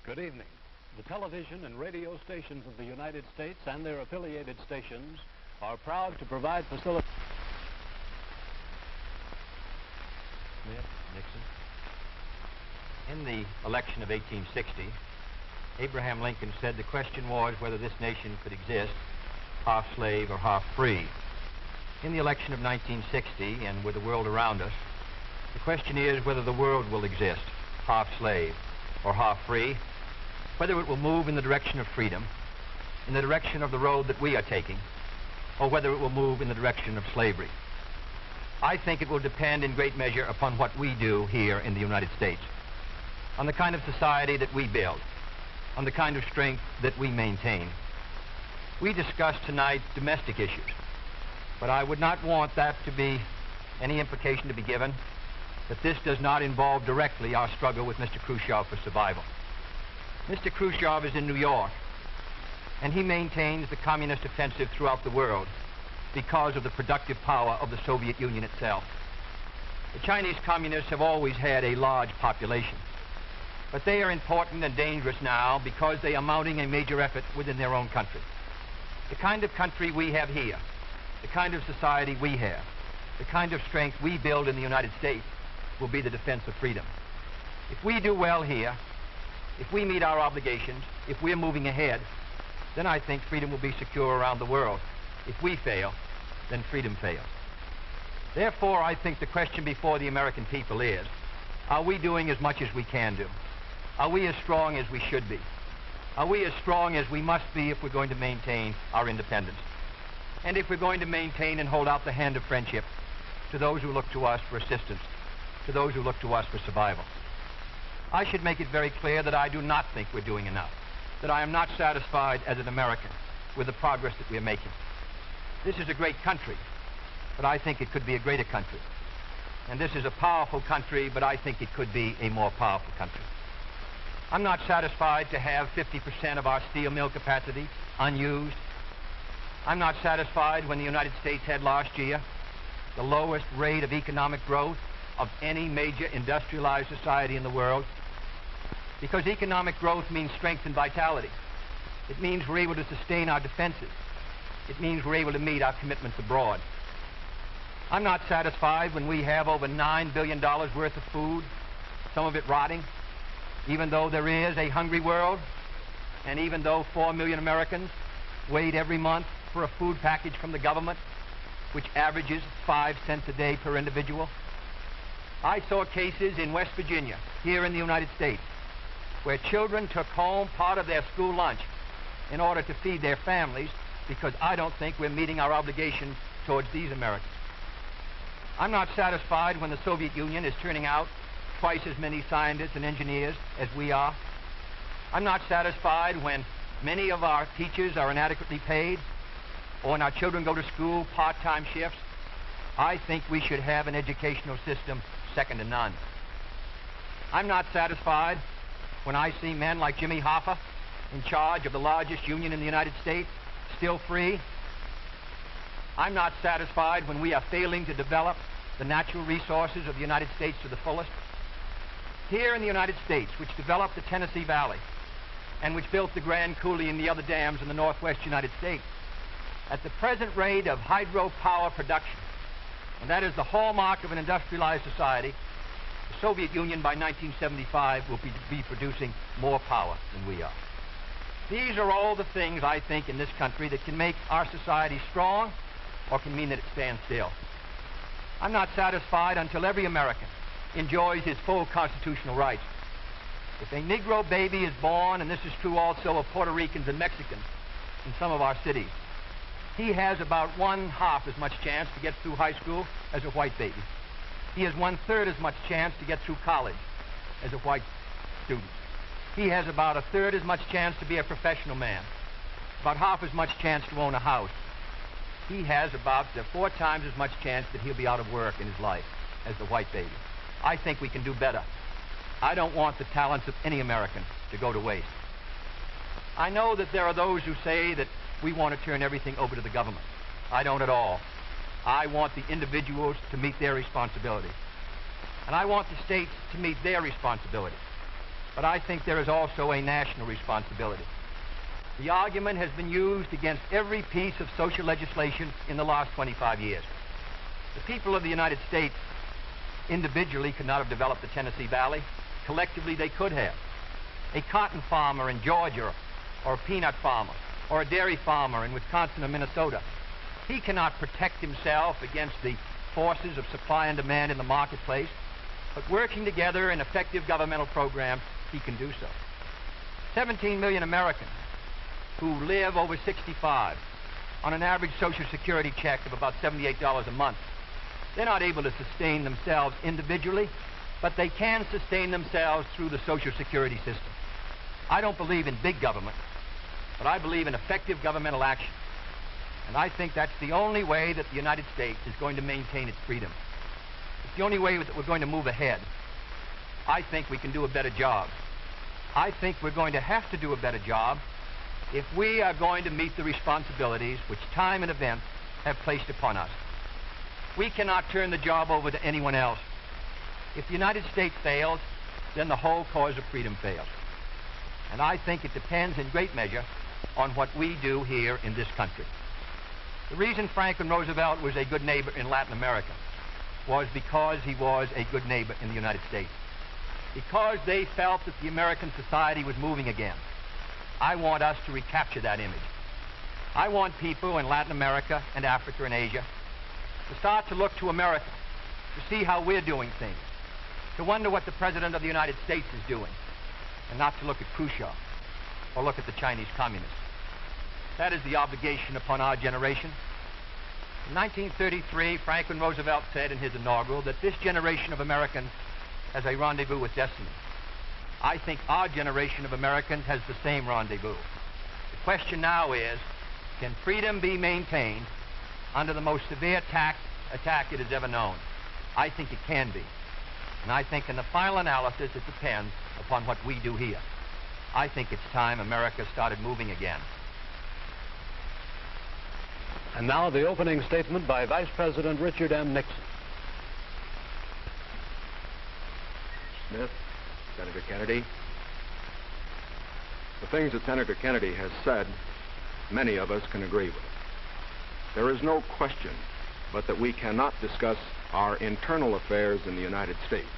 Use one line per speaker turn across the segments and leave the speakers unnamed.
Good evening. The television and radio stations of the United States and their affiliated stations are proud to provide facilities.
Nixon. In the election of 1860, Abraham Lincoln said the question was whether this nation could exist half slave or half free. In the election of 1960, and with the world around us, the question is whether the world will exist half slave or half free, whether it will move in the direction of freedom, in the direction of the road that we are taking, or whether it will move in the direction of slavery. I think it will depend in great measure upon what we do here in the United States, on the kind of society that we build, on the kind of strength that we maintain. We discussed tonight domestic issues, but I would not want that to be any implication to be given that this does not involve directly our struggle with Mr. Khrushchev for survival. Mr. Khrushchev is in New York, and he maintains the communist offensive throughout the world because of the productive power of the Soviet Union itself. The Chinese communists have always had a large population, but they are important and dangerous now because they are mounting a major effort within their own country. The kind of country we have here, the kind of society we have, the kind of strength we build in the United States will be the defense of freedom. If we do well here, if we meet our obligations, if we're moving ahead, then I think freedom will be secure around the world. If we fail, then freedom fails. Therefore, I think the question before the American people is, are we doing as much as we can do? Are we as strong as we should be? Are we as strong as we must be if we're going to maintain our independence? And if we're going to maintain and hold out the hand of friendship to those who look to us for assistance, to those who look to us for survival. I should make it very clear that I do not think we're doing enough, that I am not satisfied as an American with the progress that we're making. This is a great country, but I think it could be a greater country. And this is a powerful country, but I think it could be a more powerful country. I'm not satisfied to have 50% of our steel mill capacity unused. I'm not satisfied when the United States had last year the lowest rate of economic growth of any major industrialized society in the world, because economic growth means strength and vitality. It means we're able to sustain our defenses. It means we're able to meet our commitments abroad. I'm not satisfied when we have over $9 billion worth of food, some of it rotting, even though there is a hungry world, and even though 4 million Americans wait every month for a food package from the government, which averages 5 cents a day per individual. I saw cases in West Virginia, here in the United States, where children took home part of their school lunch in order to feed their families, because I don't think we're meeting our obligation towards these Americans. I'm not satisfied when the Soviet Union is turning out twice as many scientists and engineers as we are. I'm not satisfied when many of our teachers are inadequately paid, or when our children go to school part-time shifts. I think we should have an educational system second to none. I'm not satisfied when I see men like Jimmy Hoffa in charge of the largest union in the United States, still free. I'm not satisfied when we are failing to develop the natural resources of the United States to the fullest. Here in the United States, which developed the Tennessee Valley and which built the Grand Coulee and the other dams in the northwest United States, at the present rate of hydropower production, and that is the hallmark of an industrialized society, the Soviet Union by 1975 will be producing more power than we are. These are all the things, I think, in this country that can make our society strong or can mean that it stands still. I'm not satisfied until every American enjoys his full constitutional rights. If a Negro baby is born, and this is true also of Puerto Ricans and Mexicans in some of our cities, he has about 1/2 as much chance to get through high school as a white baby. He has 1/3 as much chance to get through college as a white student. He has about 1/3 as much chance to be a professional man, about 1/2 as much chance to own a house. He has about 4 times as much chance that he'll be out of work in his life as the white baby. I think we can do better. I don't want the talents of any American to go to waste. I know that there are those who say that we want to turn everything over to the government. I don't at all. I want the individuals to meet their responsibilities. And I want the states to meet their responsibilities. but I think there is also a national responsibility. The argument has been used against every piece of social legislation in the last 25 years. The people of the United States individually could not have developed the Tennessee Valley. Collectively, they could have. A cotton farmer in Georgia, or a peanut farmer, or a dairy farmer in Wisconsin or Minnesota, he cannot protect himself against the forces of supply and demand in the marketplace, but working together in effective governmental programs, he can do so. 17 million Americans who live over 65 on an average Social Security check of about $78 a month. They're not able to sustain themselves individually, but they can sustain themselves through the Social Security system. I don't believe in big government, but I believe in effective governmental action. And I think that's the only way that the United States is going to maintain its freedom. It's the only way that we're going to move ahead. I think we can do a better job. I think we're going to have to do a better job if we are going to meet the responsibilities which time and events have placed upon us. We cannot turn the job over to anyone else. If the United States fails, then the whole cause of freedom fails. And I think it depends in great measure on what we do here in this country. The reason Franklin Roosevelt was a good neighbor in Latin America was because he was a good neighbor in the United States. Because they felt that the American society was moving again. I want us to recapture that image. I want people in Latin America and Africa and Asia to start to look to America, to see how we're doing things, to wonder what the President of the United States is doing, and not to look at Khrushchev or look at the Chinese communists. That is the obligation upon our generation. In 1933, Franklin Roosevelt said in his inaugural that this generation of Americans has a rendezvous with destiny. I think our generation of Americans has the same rendezvous. The question now is, can freedom be maintained under the most severe attack it has ever known? I think it can be. And I think in the final analysis, it depends upon what we do here. I think it's time America started moving again.
And now the opening statement by Vice President Richard M. Nixon.
Smith, Senator Kennedy. The things that Senator Kennedy has said, many of us can agree with. There is no question but that we cannot discuss our internal affairs in the United States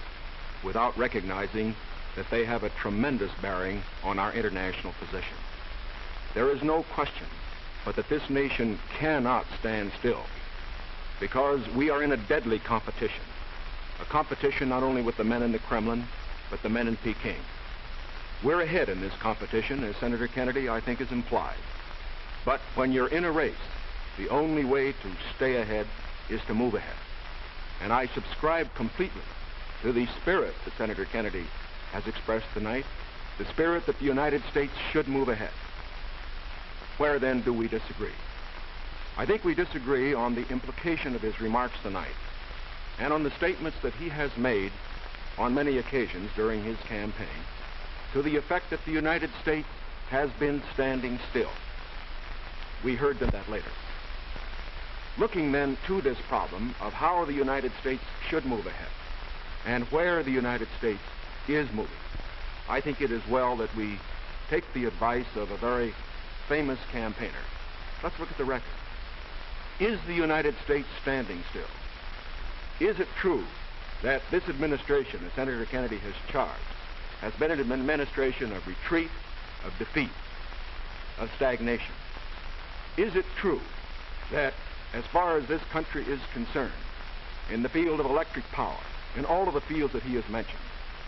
without recognizing that they have a tremendous bearing on our international position. There is no question but that this nation cannot stand still because we are in a deadly competition. A competition not only with the men in the Kremlin, but the men in Peking. We're ahead in this competition, as Senator Kennedy, I think, has implied. But when you're in a race, the only way to stay ahead is to move ahead. And I subscribe completely to the spirit that Senator Kennedy has expressed tonight, the spirit that the United States should move ahead. Where then do we disagree? I think we disagree on the implication of his remarks tonight and on the statements that he has made on many occasions during his campaign to the effect that the United States has been standing still. We heard that later. Looking then to this problem of how the United States should move ahead and where the United States is moving, I think it is well that we take the advice of a very famous campaigner. Let's look at the record. Is the United States standing still? Is it true that this administration that Senator Kennedy has charged has been an administration of retreat, of defeat, of stagnation? Is it true that as far as this country is concerned, in the field of electric power, in all of the fields that he has mentioned,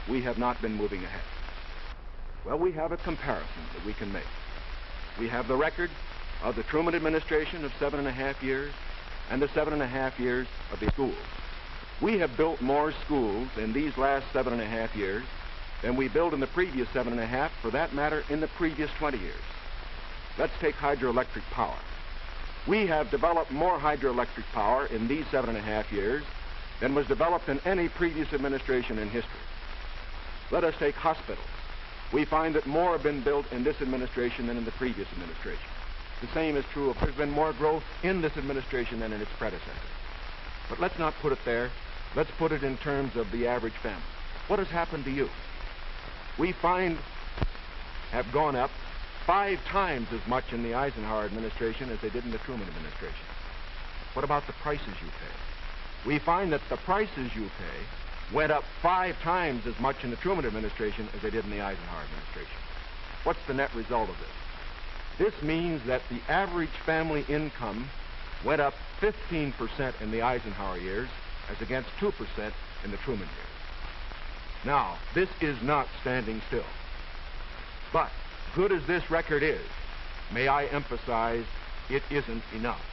we have not been moving ahead? Well, we have a comparison that we can make. We have the record of the Truman administration of 7.5 years and the 7.5 years of the schools. We have built more schools in these last 7.5 years than we built in the previous 7.5, for that matter, in the previous 20 years. Let's take hydroelectric power. We have developed more hydroelectric power in these 7.5 years than was developed in any previous administration in history. Let us take hospitals. We find that more have been built in this administration than in the previous administration. The same is true of there's been more growth in this administration than in its predecessor. But let's not put it there. Let's put it in terms of the average family. What has happened to you? we find have gone up 5 times as much in the Eisenhower administration as they did in the Truman administration. What about the prices you pay? We find that the prices you pay went up 5 times as much in the Truman administration as they did in the Eisenhower administration. What's the net result of this? This means that the average family income went up 15% in the Eisenhower years as against 2% in the Truman years. Now, this is not standing still. But, good as this record is, may I emphasize, it isn't enough.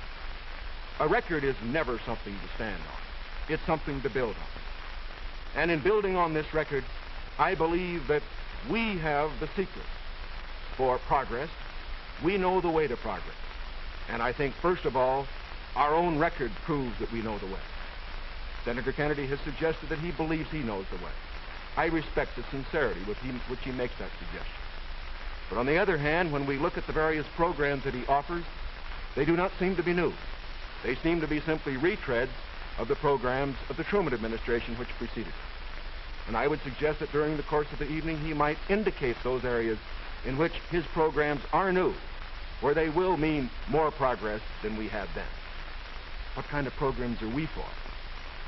A record is never something to stand on. It's something to build on. And in building on this record, I believe that we have the secret for progress. We know the way to progress. And I think, first of all, our own record proves that we know the way. Senator Kennedy has suggested that he believes he knows the way. I respect the sincerity with which he makes that suggestion. But on the other hand, when we look at the various programs that he offers, they do not seem to be new. They seem to be simply retreads of the programs of the Truman administration which preceded it. And I would suggest that during the course of the evening, he might indicate those areas in which his programs are new, where they will mean more progress than we had then. What kind of programs are we for?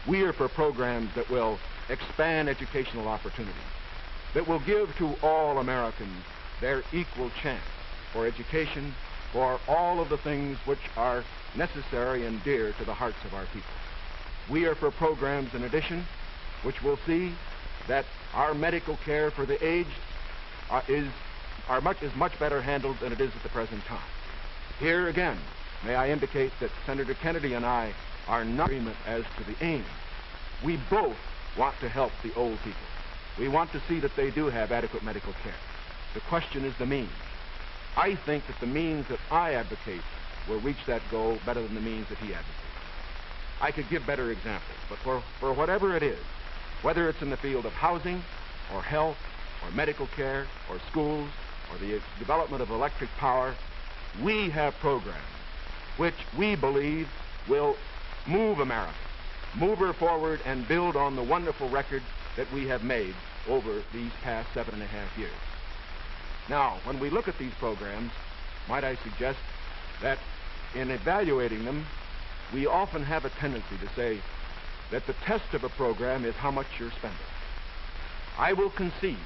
We are for programs that will expand educational opportunities, that will give to all Americans their equal chance for education, for all of the things which are necessary and dear to the hearts of our people. We are for programs, in addition, which will see that our medical care for the aged is much better handled than it is at the present time. Here again, may I indicate that Senator Kennedy and I are not in agreement as to the aim. We both want to help the old people. We want to see that they do have adequate medical care. The question is the means. I think that the means that I advocate will reach that goal better than the means that he advocates. I could give better examples, but for whatever it is, whether it's in the field of housing, or health, or medical care, or schools, or the development of electric power, we have programs which we believe will move America, move her forward and build on the wonderful record that we have made over these past 7.5 years. Now, when we look at these programs, might I suggest that in evaluating them, we often have a tendency to say that the test of a program is how much you're spending. I will concede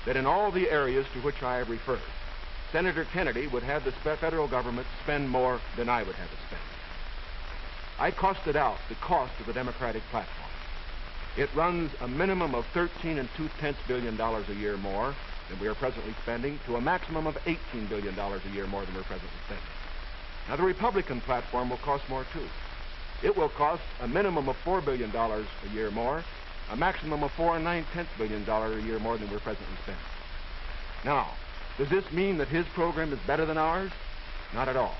that in all the areas to which I have referred, Senator Kennedy would have the federal government spend more than I would have it spend. I costed out the cost of the Democratic platform. It runs a minimum of $13.2 billion a year more than we are presently spending, to a maximum of $18 billion a year more than we're presently spending. Now, the Republican platform will cost more, too. It will cost a minimum of $4 billion a year more, a maximum of $4.9 billion a year more than we're presently spending. Now, does this mean that his program is better than ours? Not at all.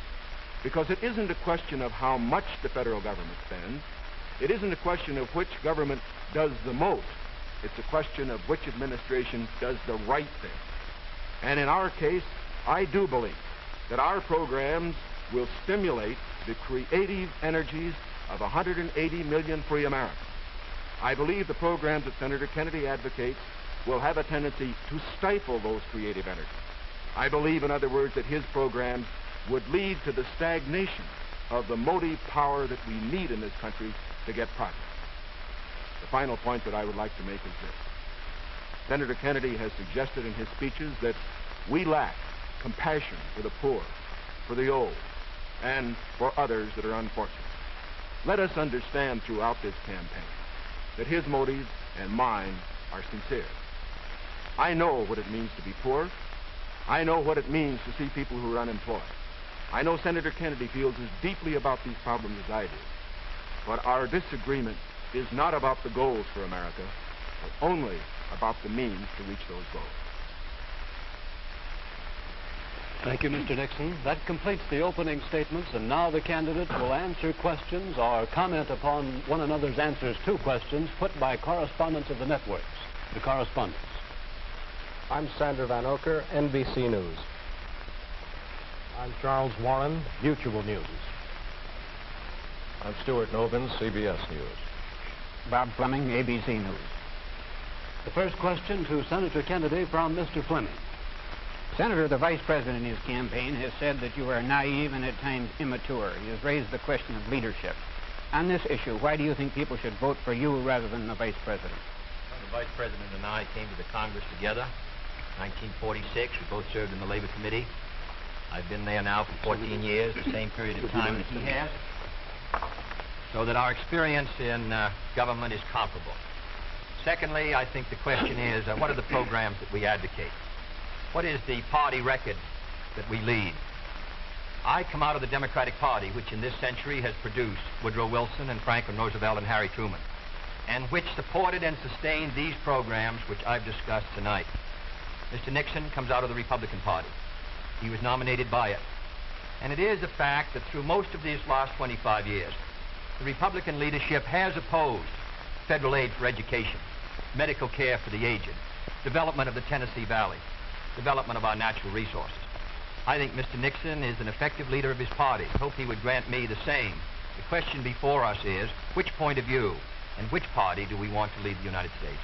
Because it isn't a question of how much the federal government spends. It isn't a question of which government does the most. It's a question of which administration does the right thing. And in our case, I do believe that our programs will stimulate the creative energies of 180 million free Americans. I believe the programs that Senator Kennedy advocates will have a tendency to stifle those creative energies. I believe, in other words, that his programs would lead to the stagnation of the motive power that we need in this country to get progress. The final point that I would like to make is this. Senator Kennedy has suggested in his speeches that we lack compassion for the poor, for the old, and for others that are unfortunate. Let us understand throughout this campaign that his motives and mine are sincere. I know what it means to be poor. I know what it means to see people who are unemployed. I know Senator Kennedy feels as deeply about these problems as I do. But our disagreement is not about the goals for America, but only about the means to reach those goals.
Thank you, Mr. Nixon. That completes the opening statements, and now the candidates will answer questions or comment upon one another's answers to questions put by correspondents of the networks. The correspondents.
I'm Sandra Van Oker, NBC News.
I'm Charles Warren, Mutual News.
I'm Stuart Novin, CBS News.
Bob Fleming, ABC News.
The first question to Senator Kennedy from Mr. Fleming.
Senator, the Vice President in his campaign has said that you are naive and at times immature. He has raised the question of leadership. On this issue, why do you think people should vote for you rather than the Vice President?
Well, the Vice President and I came to the Congress together in 1946. We both served in the Labor Committee. I've been there now for 14 years, the same period of time that he has, so that our experience in government is comparable. Secondly, I think the question is, what are the programs that we advocate? What is the party record that we lead? I come out of the Democratic Party, which in this century has produced Woodrow Wilson and Franklin Roosevelt and Harry Truman, and which supported and sustained these programs which I've discussed tonight. Mr. Nixon comes out of the Republican Party. He was nominated by it. And it is a fact that through most of these last 25 years, the Republican leadership has opposed federal aid for education, medical care for the aged, development of the Tennessee Valley, development of our natural resources. I think Mr. Nixon is an effective leader of his party. I hope he would grant me the same. The question before us is, which point of view and which party do we want to lead the United States?